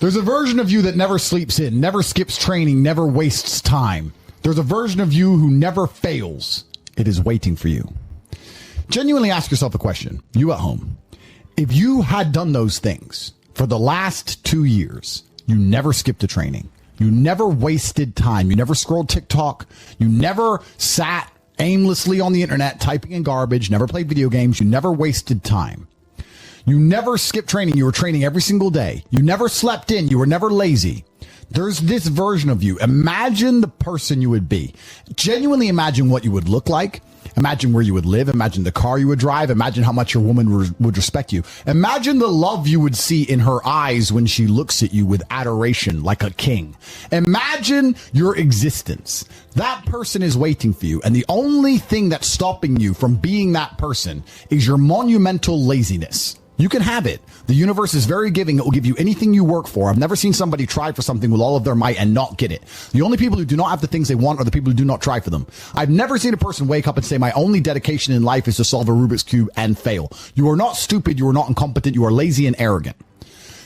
There's a version of you that never sleeps in, never skips training, never wastes time. There's a version of you who never fails. It is waiting for you. Genuinely ask yourself a question, you at home. If you had done those things for the last 2 years, you never skipped a training, you never wasted time, you never scrolled TikTok, you never sat aimlessly on the internet typing in garbage, never played video games, you never wasted time. You never skipped training. You were training every single day. You never slept in. You were never lazy. There's this version of you. Imagine the person you would be. Genuinely imagine what you would look like. Imagine where you would live. Imagine the car you would drive. Imagine how much your woman would respect you. Imagine the love you would see in her eyes when she looks at you with adoration like a king. Imagine your existence. That person is waiting for you. And the only thing that's stopping you from being that person is your monumental laziness. You can have it. The universe is very giving. It will give you anything you work for. I've never seen somebody try for something with all of their might and not get it. The only people who do not have the things they want are the people who do not try for them. I've never seen a person wake up and say, my only dedication in life is to solve a Rubik's Cube and fail. You are not stupid. You are not incompetent. You are lazy and arrogant.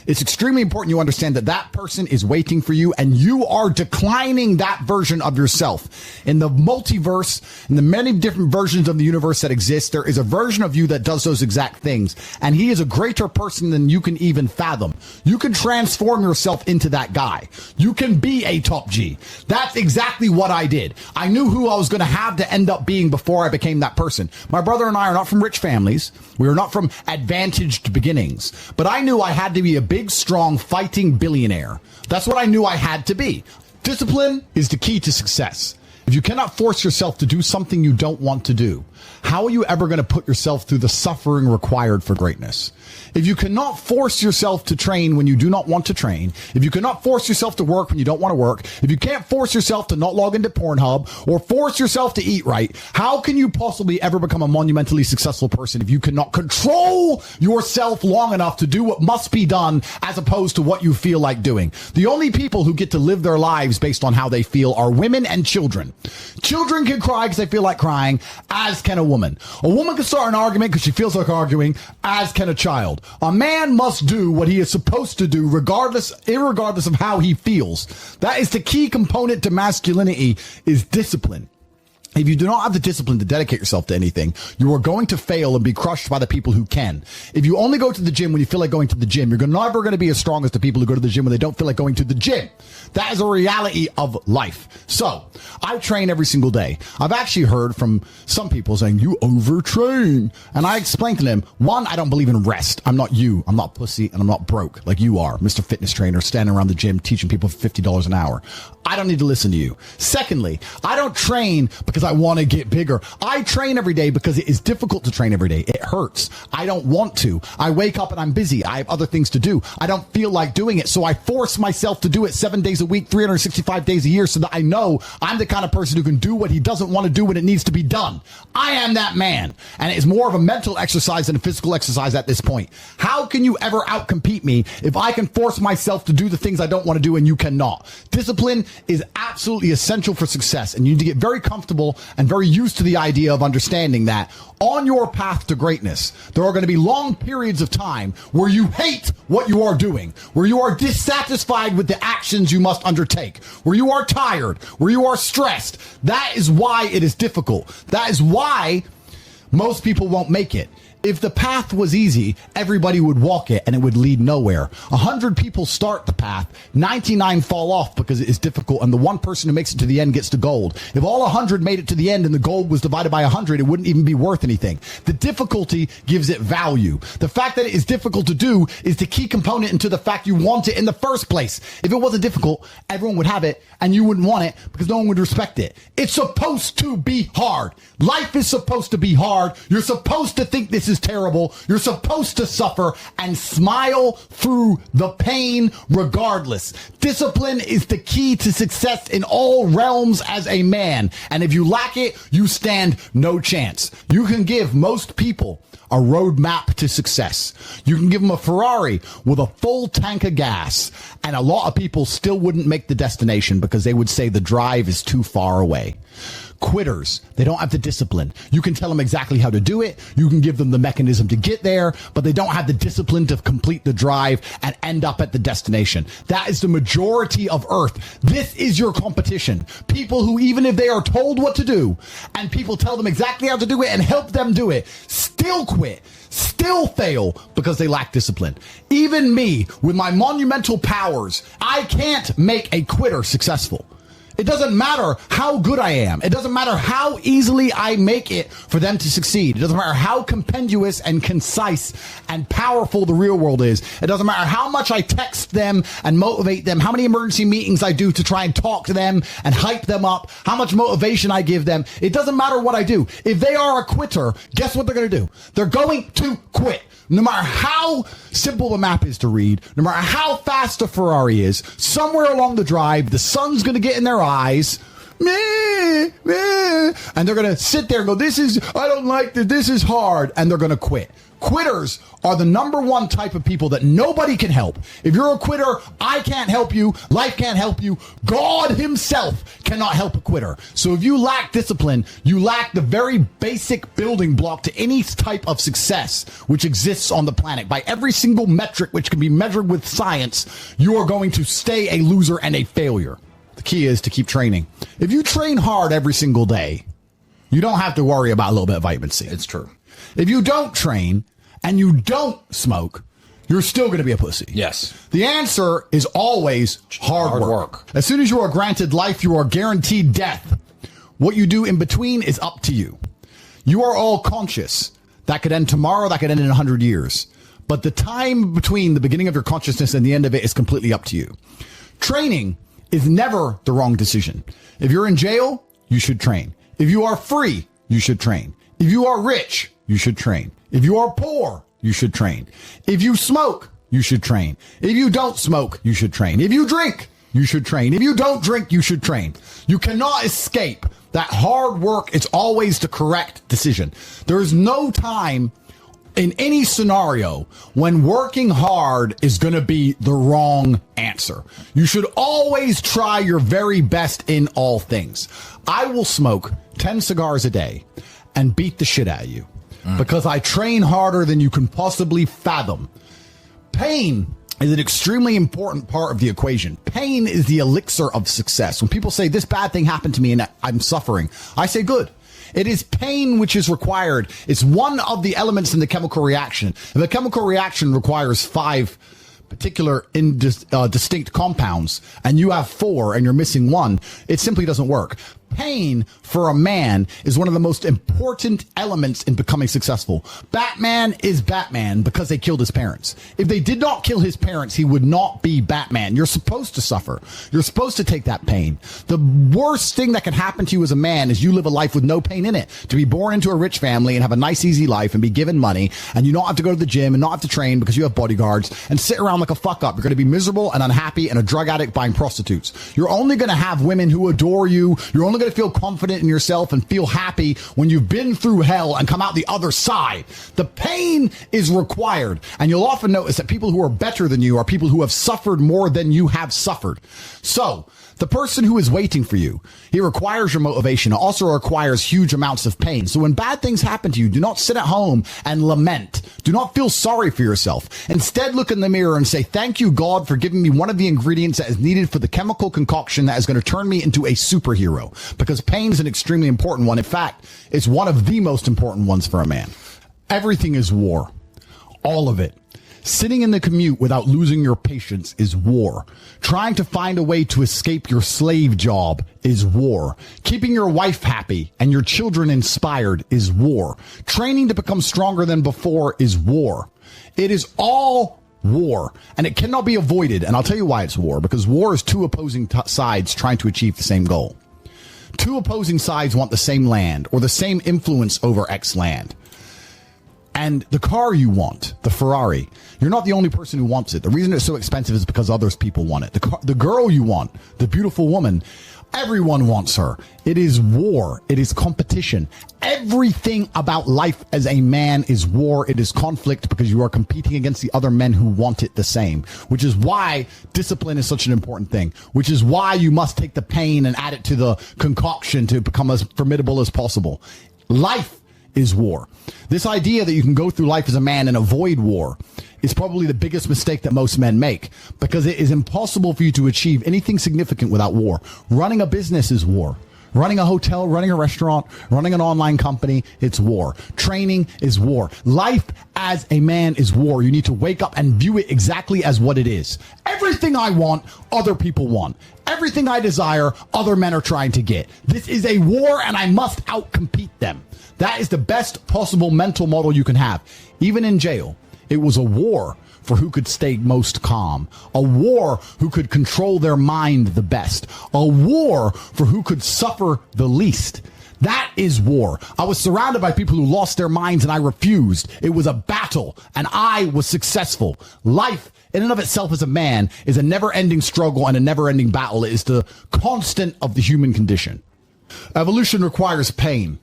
It's extremely important you understand that that person is waiting for you and you are declining that version of yourself. In the multiverse, in the many different versions of the universe that exist, there is a version of you that does those exact things. And he is a greater person than you can even fathom. You can transform yourself into that guy. You can be a top G. That's exactly what I did. I knew who I was going to have to end up being before I became that person. My brother and I are not from rich families. We are not from advantaged beginnings. But I knew I had to be a big, strong, fighting billionaire. That's what I knew I had to be. Discipline is the key to success. If you cannot force yourself to do something you don't want to do, how are you ever going to put yourself through the suffering required for greatness? If you cannot force yourself to train when you do not want to train, if you cannot force yourself to work when you don't want to work, if you can't force yourself to not log into Pornhub or force yourself to eat right, how can you possibly ever become a monumentally successful person if you cannot control yourself long enough to do what must be done as opposed to what you feel like doing? The only people who get to live their lives based on how they feel are women and children. Children can cry because they feel like crying, as can a woman. A woman can start an argument because she feels like arguing, as can a child. A man must do what he is supposed to do irregardless of how he feels. That is the key component to masculinity, is discipline. If you do not have the discipline to dedicate yourself to anything, you are going to fail and be crushed by the people who can. If you only go to the gym when you feel like going to the gym, you're never going to be as strong as the people who go to the gym when they don't feel like going to the gym. That is a reality of life. So, I train every single day. I've actually heard from some people saying, you overtrain. And I explained to them, one, I don't believe in rest. I'm not you. I'm not pussy and I'm not broke like you are, Mr. Fitness Trainer, standing around the gym teaching people for $50 an hour. I don't need to listen to you. Secondly, I don't train because I want to get bigger. I train every day because it is difficult to train every day. It hurts. I don't want to. I wake up and I'm busy. I have other things to do. I don't feel like doing it. So I force myself to do it 7 days a week, 365 days a year, so that I know I'm the kind of person who can do what he doesn't want to do when it needs to be done. I am that man. And it is more of a mental exercise than a physical exercise at this point. How can you ever outcompete me if I can force myself to do the things I don't want to do and you cannot? Discipline is absolutely essential for success, and you need to get very comfortable and very used to the idea of understanding that on your path to greatness, there are going to be long periods of time where you hate what you are doing, where you are dissatisfied with the actions you must undertake, where you are tired, where you are stressed. That is why it is difficult. That is why most people won't make it. If the path was easy, everybody would walk it and it would lead nowhere. 100 people start the path, 99 fall off because it is difficult, and the one person who makes it to the end gets the gold. If all 100 made it to the end and the gold was divided by 100, it wouldn't even be worth anything. The difficulty gives it value. The fact that it is difficult to do is the key component into the fact you want it in the first place. If it wasn't difficult, everyone would have it and you wouldn't want it because no one would respect it. It's supposed to be hard. Life is supposed to be hard. You're supposed to think this is terrible. You're supposed to suffer and smile through the pain regardless. Discipline is the key to success in all realms as a man. And if you lack it, you stand no chance. You can give most people a roadmap to success. You can give them a Ferrari with a full tank of gas, and a lot of people still wouldn't make the destination because they would say the drive is too far away. Quitters, they don't have the discipline. You can tell them exactly how to do it. You can give them the mechanism to get there, but they don't have the discipline to complete the drive and end up at the destination. That is the majority of Earth. This is your competition. People who, even if they are told what to do and people tell them exactly how to do it and help them do it, still quit, still fail because they lack discipline. Even me, with my monumental powers, I can't make a quitter successful. It doesn't matter how good I am. It doesn't matter how easily I make it for them to succeed. It doesn't matter how compendious and concise and powerful the real world is. It doesn't matter how much I text them and motivate them, how many emergency meetings I do to try and talk to them and hype them up, how much motivation I give them. It doesn't matter what I do. If they are a quitter, guess what they're going to do? They're going to quit. No matter how simple the map is to read, no matter how fast the Ferrari is, somewhere along the drive, the sun's going to get in their eyes, and they're going to sit there and go, I don't like this, this is hard, and they're going to quit. Quitters are the number one type of people that nobody can help. If you're a quitter, I can't help you. Life can't help you. God himself cannot help a quitter. So if you lack discipline, you lack the very basic building block to any type of success which exists on the planet. By every single metric which can be measured with science, you are going to stay a loser and a failure. The key is to keep training. If you train hard every single day, you don't have to worry about a little bit of vitamin C. It's true. If you don't train and you don't smoke, you're still going to be a pussy. Yes. The answer is always hard work. As soon as you are granted life, you are guaranteed death. What you do in between is up to you. You are all conscious. That could end tomorrow. That could end in 100 years. But the time between the beginning of your consciousness and the end of it is completely up to you. Training is never the wrong decision. If you're in jail, you should train. If you are free, you should train. If you are rich, you should train. If you are poor, you should train. If you smoke, you should train. If you don't smoke, you should train. If you drink, you should train. If you don't drink, you should train. You cannot escape that hard work is always the correct decision. There is no time in any scenario when working hard is going to be the wrong answer. You should always try your very best in all things. I will smoke 10 cigars a day and beat the shit out of you because I train harder than you can possibly fathom. Pain is an extremely important part of the equation. Pain is the elixir of success. When people say this bad thing happened to me and I'm suffering, I say good. It is pain which is required. It's one of the elements in the chemical reaction. If the chemical reaction requires 5 particular distinct compounds and you have 4 and you're missing 1, it simply doesn't work. Pain for a man is one of the most important elements in becoming successful. Batman is Batman because they killed his parents. If they did not kill his parents, he would not be Batman. You're supposed to suffer. You're supposed to take that pain. The worst thing that can happen to you as a man is you live a life with no pain in it. To be born into a rich family and have a nice, easy life and be given money and you don't have to go to the gym and not have to train because you have bodyguards and sit around like a fuck up. You're going to be miserable and unhappy and a drug addict buying prostitutes. You're only going to have women who adore you. You're only going to feel confident in yourself and feel happy when you've been through hell and come out the other side. The pain is required. And you'll often notice that people who are better than you are people who have suffered more than you have suffered. So the person who is waiting for you, he requires your motivation. It also requires huge amounts of pain. So when bad things happen to you, do not sit at home and lament. Do not feel sorry for yourself. Instead, look in the mirror and say, thank you, God, for giving me one of the ingredients that is needed for the chemical concoction that is going to turn me into a superhero. Because pain is an extremely important one. In fact, it's one of the most important ones for a man. Everything is war. All of it. Sitting in the commute without losing your patience is war. Trying to find a way to escape your slave job is war. Keeping your wife happy and your children inspired is war. Training to become stronger than before is war. It is all war, and it cannot be avoided. And I'll tell you why it's war, because war is 2 opposing sides trying to achieve the same goal. 2 opposing sides want the same land or the same influence over X land. And the car you want, the Ferrari, you're not the only person who wants it. The reason it's so expensive is because others people want it. The girl you want, the beautiful woman, everyone wants her. It is war. It is competition. Everything about life as a man is war. It is conflict because you are competing against the other men who want it the same, which is why discipline is such an important thing, which is why you must take the pain and add it to the concoction to become as formidable as possible. Life is war. This idea that you can go through life as a man and avoid war is probably the biggest mistake that most men make, because it is impossible for you to achieve anything significant without war. Running a business is war. Running a hotel, running a restaurant, running an online company, it's war. Training is war. Life as a man is war. You need to wake up and view it exactly as what it is. Everything I want, other people want. Everything I desire, other men are trying to get. This is a war, and I must outcompete them. That is the best possible mental model you can have. Even in jail, it was a war for who could stay most calm, a war who could control their mind the best, a war for who could suffer the least. That is war. I was surrounded by people who lost their minds and I refused. It was a battle and I was successful. Life in and of itself as a man is a never-ending struggle and a never-ending battle. It is the constant of the human condition. Evolution requires pain.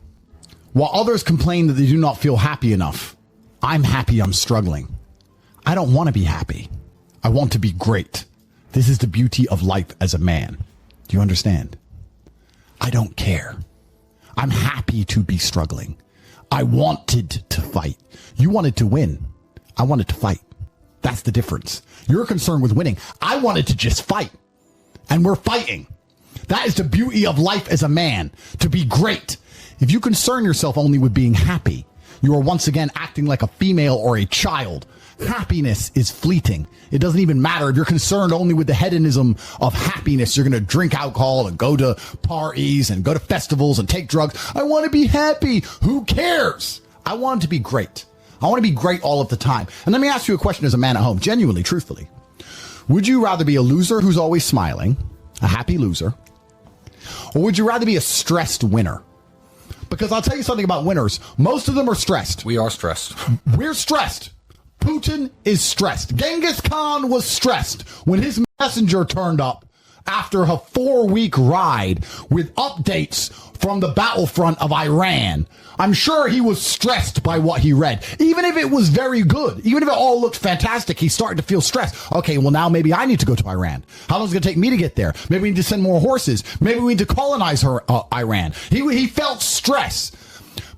While others complain that they do not feel happy enough, I'm happy I'm struggling. I don't want to be happy. I want to be great. This is the beauty of life as a man. Do you understand? I don't care. I'm happy to be struggling. I wanted to fight. You wanted to win. I wanted to fight. That's the difference. You're concerned with winning. I wanted to just fight. And we're fighting. That is the beauty of life as a man, to be great. If you concern yourself only with being happy, you are once again acting like a female or a child. Happiness is fleeting. It doesn't even matter if you're concerned only with the hedonism of happiness. You're going to drink alcohol and go to parties and go to festivals and take drugs. I want to be happy. Who cares? I want to be great. I want to be great all of the time. And let me ask you a question as a man at home, genuinely, truthfully. Would you rather be a loser who's always smiling, a happy loser, or would you rather be a stressed winner? Because I'll tell you something about winners. Most of them are stressed. We are stressed. We're stressed. Putin is stressed. Genghis Khan was stressed when his messenger turned up after a 4-week ride with updates from the battlefront of Iran. I'm sure he was stressed by what he read. Even if it was very good, even if it all looked fantastic, he started to feel stressed. Okay, well now maybe I need to go to Iran. How long is it going to take me to get there? Maybe we need to send more horses. Maybe we need to colonize Iran. He felt stress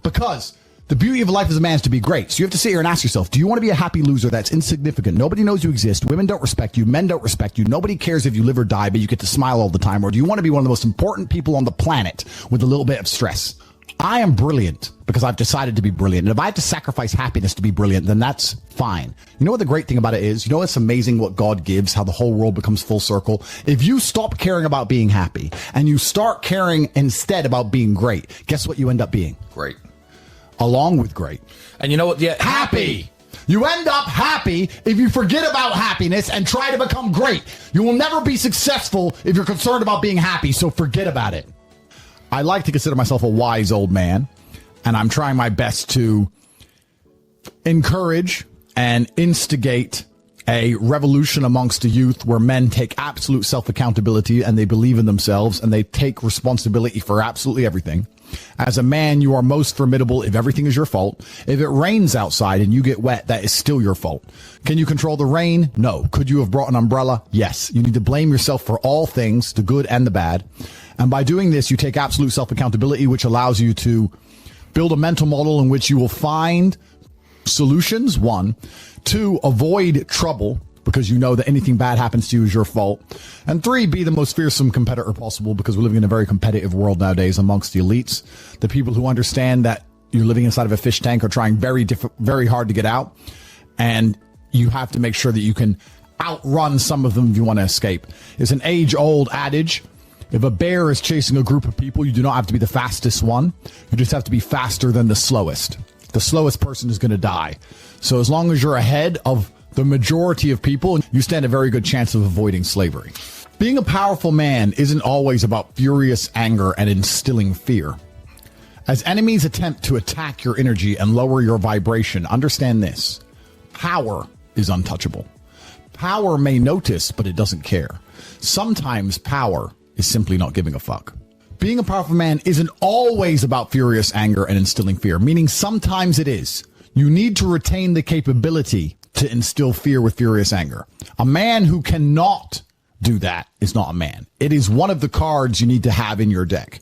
because the beauty of life as a man is to be great. So you have to sit here and ask yourself, do you want to be a happy loser that's insignificant? Nobody knows you exist. Women don't respect you. Men don't respect you. Nobody cares if you live or die, but you get to smile all the time. Or do you want to be one of the most important people on the planet with a little bit of stress? I am brilliant because I've decided to be brilliant. And if I have to sacrifice happiness to be brilliant, then that's fine. You know what the great thing about it is? You know it's amazing what God gives, how the whole world becomes full circle? If you stop caring about being happy and you start caring instead about being great, guess what you end up being? Great. Along with great. And you know what? Yeah, happy. You end up happy if you forget about happiness and try to become great. You will never be successful if you're concerned about being happy, so forget about it. I like to consider myself a wise old man, and I'm trying my best to encourage and instigate a revolution amongst the youth where men take absolute self-accountability and they believe in themselves and they take responsibility for absolutely everything. As a man, you are most formidable if everything is your fault. If it rains outside and you get wet, that is still your fault. Can you control the rain? No. Could you have brought an umbrella? Yes. You need to blame yourself for all things, the good and the bad. And by doing this, you take absolute self-accountability, which allows you to build a mental model in which you will find solutions, 1. 2, avoid trouble, because you know that anything bad happens to you is your fault. And 3, be the most fearsome competitor possible, because we're living in a very competitive world nowadays amongst the elites. The people who understand that you're living inside of a fish tank are trying very hard to get out. And you have to make sure that you can outrun some of them if you want to escape. It's an age-old adage. If a bear is chasing a group of people, you do not have to be the fastest one. You just have to be faster than the slowest. The slowest person is going to die. So as long as you're ahead of the majority of people, you stand a very good chance of avoiding slavery. Being a powerful man isn't always about furious anger and instilling fear. As enemies attempt to attack your energy and lower your vibration, understand this. Power is untouchable. Power may notice, but it doesn't care. Sometimes power is simply not giving a fuck. Being a powerful man isn't always about furious anger and instilling fear, meaning sometimes it is. You need to retain the capability to instill fear with furious anger. A man who cannot do that is not a man. It is one of the cards you need to have in your deck.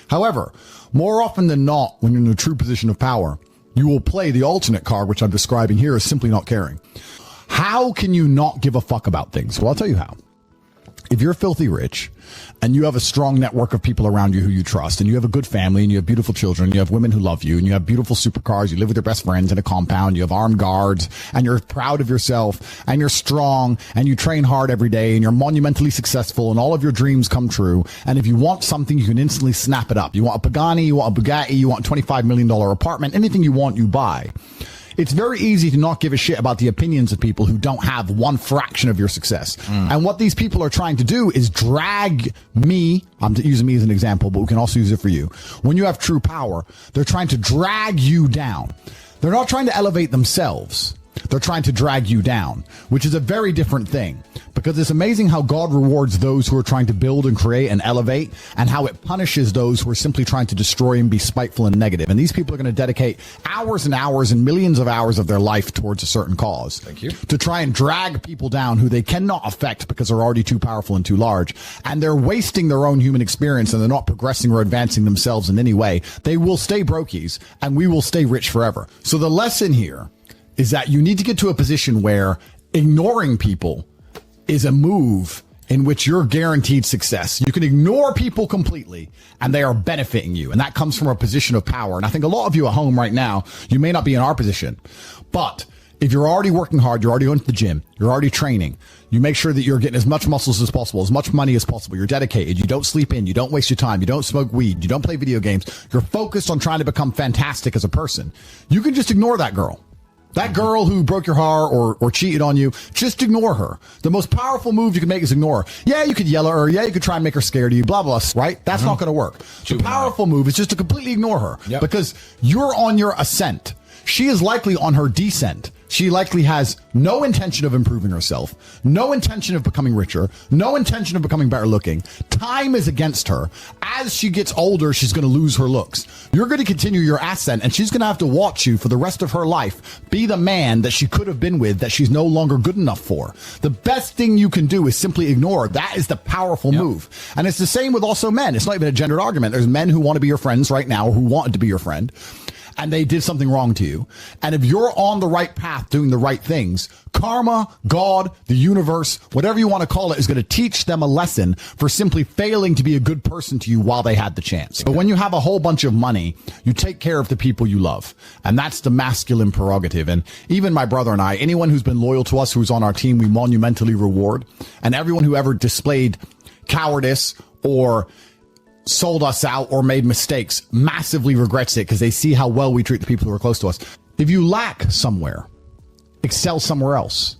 However, more often than not, when you're in a true position of power, you will play the alternate card, which I'm describing here, as simply not caring. How can you not give a fuck about things? Well, I'll tell you how. If you're filthy rich and you have a strong network of people around you who you trust, and you have a good family, and you have beautiful children, and you have women who love you, and you have beautiful supercars, you live with your best friends in a compound, you have armed guards, and you're proud of yourself, and you're strong, and you train hard every day, and you're monumentally successful, and all of your dreams come true, and if you want something, you can instantly snap it up. You want a Pagani, you want a Bugatti, you want a $25 million apartment, anything you want, you buy. It's very easy to not give a shit about the opinions of people who don't have one fraction of your success. And what these people are trying to do is drag me, I'm using me as an example, but we can also use it for you. When you have true power, they're trying to drag you down. They're not trying to elevate themselves. They're trying to drag you down, which is a very different thing, because it's amazing how God rewards those who are trying to build and create and elevate, and how it punishes those who are simply trying to destroy and be spiteful and negative. And these people are going to dedicate hours and hours and millions of hours of their life towards a certain cause. Thank you. To try and drag people down who they cannot affect because they're already too powerful and too large. And they're wasting their own human experience, and they're not progressing or advancing themselves in any way. They will stay brokies, and we will stay rich forever. So the lesson here is that you need to get to a position where ignoring people is a move in which you're guaranteed success. You can ignore people completely, and they are benefiting you. And that comes from a position of power. And I think a lot of you at home right now, you may not be in our position, but if you're already working hard, you're already going to the gym, you're already training, you make sure that you're getting as much muscles as possible, as much money as possible, you're dedicated, you don't sleep in, you don't waste your time, you don't smoke weed, you don't play video games, you're focused on trying to become fantastic as a person. You can just ignore that girl. That girl who broke your heart or cheated on you, just ignore her. The most powerful move you can make is ignore her. Yeah, you could yell at her. Yeah, you could try and make her scared of you, blah, blah, right? That's not going to work. The powerful move is just to completely ignore her because you're on your ascent. She is likely on her descent. She likely has no intention of improving herself, no intention of becoming richer, no intention of becoming better looking. Time is against her. As she gets older, she's going to lose her looks. You're going to continue your ascent, and she's going to have to watch you for the rest of her life be the man that she could have been with that she's no longer good enough for. The best thing you can do is simply ignore her. That is the powerful move. And it's the same with also men. It's not even a gendered argument. There's men who want to be your friends right now, or who wanted to be your friend, and they did something wrong to you. And if you're on the right path doing the right things, karma, God, the universe, whatever you want to call it, is going to teach them a lesson for simply failing to be a good person to you while they had the chance. But when you have a whole bunch of money, you take care of the people you love. And that's the masculine prerogative. And even my brother and I, anyone who's been loyal to us, who's on our team, we monumentally reward. And everyone who ever displayed cowardice or sold us out or made mistakes massively regrets it, because they see how well we treat the people who are close to us. If you lack somewhere, excel somewhere else.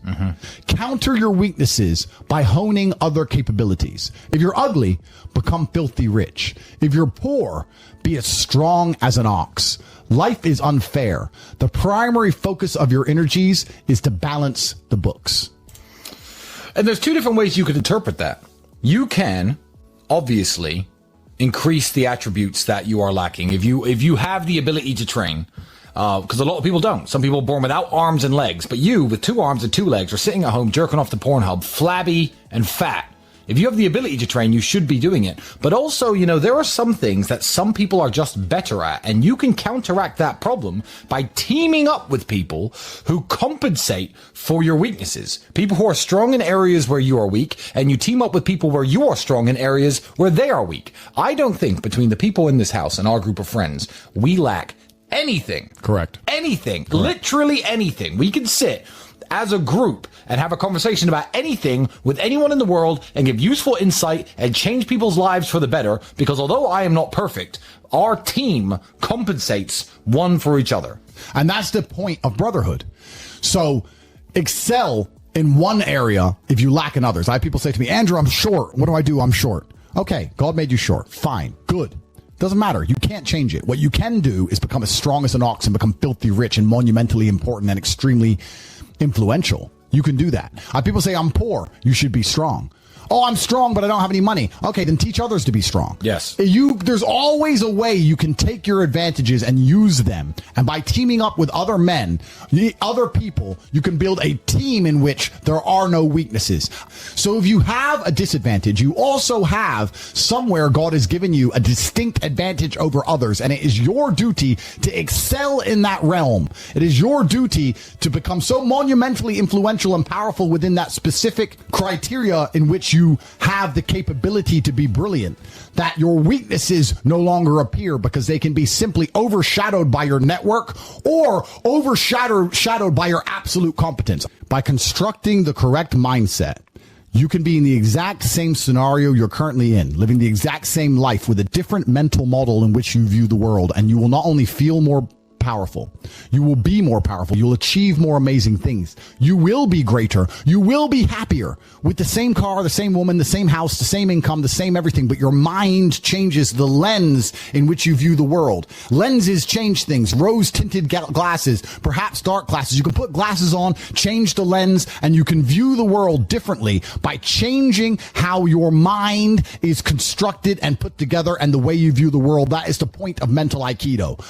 Counter your weaknesses by honing other capabilities. If you're ugly, become filthy rich. If you're poor, be as strong as an ox. Life is unfair. The primary focus of your energies is to balance the books. And there's two different ways you could interpret that. You can, obviously, increase the attributes that you are lacking. If you have the ability to train, because a lot of people don't. Some people are born without arms and legs, but you, with 2 arms and 2 legs, are sitting at home jerking off the Pornhub, flabby and fat. If you have the ability to train, you should be doing it. But also, there are some things that some people are just better at, and you can counteract that problem by teaming up with people who compensate for your weaknesses. People who are strong in areas where you are weak, and you team up with people where you are strong in areas where they are weak. I don't think between the people in this house and our group of friends, we lack anything. Correct. Anything. Correct. Literally anything. We can sit as a group and have a conversation about anything with anyone in the world and give useful insight and change people's lives for the better, because although I am not perfect, our team compensates one for each other. And that's the point of brotherhood. So excel in one area if you lack in others. I have people say to me, Andrew, I'm short. What do I do? I'm short. Okay, God made you short. Fine. Good. Doesn't matter. You can't change it. What you can do is become as strong as an ox and become filthy rich and monumentally important and extremely influential. You can do that. People say, I'm poor. You should be strong. Oh, I'm strong, but I don't have any money. Okay, then teach others to be strong. Yes. There's always a way you can take your advantages and use them. And by teaming up with other men, other people, you can build a team in which there are no weaknesses. So if you have a disadvantage, you also have somewhere God has given you a distinct advantage over others. And it is your duty to excel in that realm. It is your duty to become so monumentally influential and powerful within that specific criteria in which you have the capability to be brilliant, that your weaknesses no longer appear because they can be simply overshadowed by your network or overshadowed by your absolute competence. By constructing the correct mindset, you can be in the exact same scenario you're currently in, living the exact same life with a different mental model in which you view the world, and you will not only feel more powerful, you will be more powerful, you'll achieve more amazing things, you will be greater, you will be happier with the same car, the same woman, the same house, the same income, the same everything, but your mind changes the lens in which you view the world. Lenses change things. Rose tinted glasses, perhaps dark glasses. You can put glasses on, change the lens, and you can view the world differently by changing how your mind is constructed and put together and the way you view the world. That is the point of mental Aikido.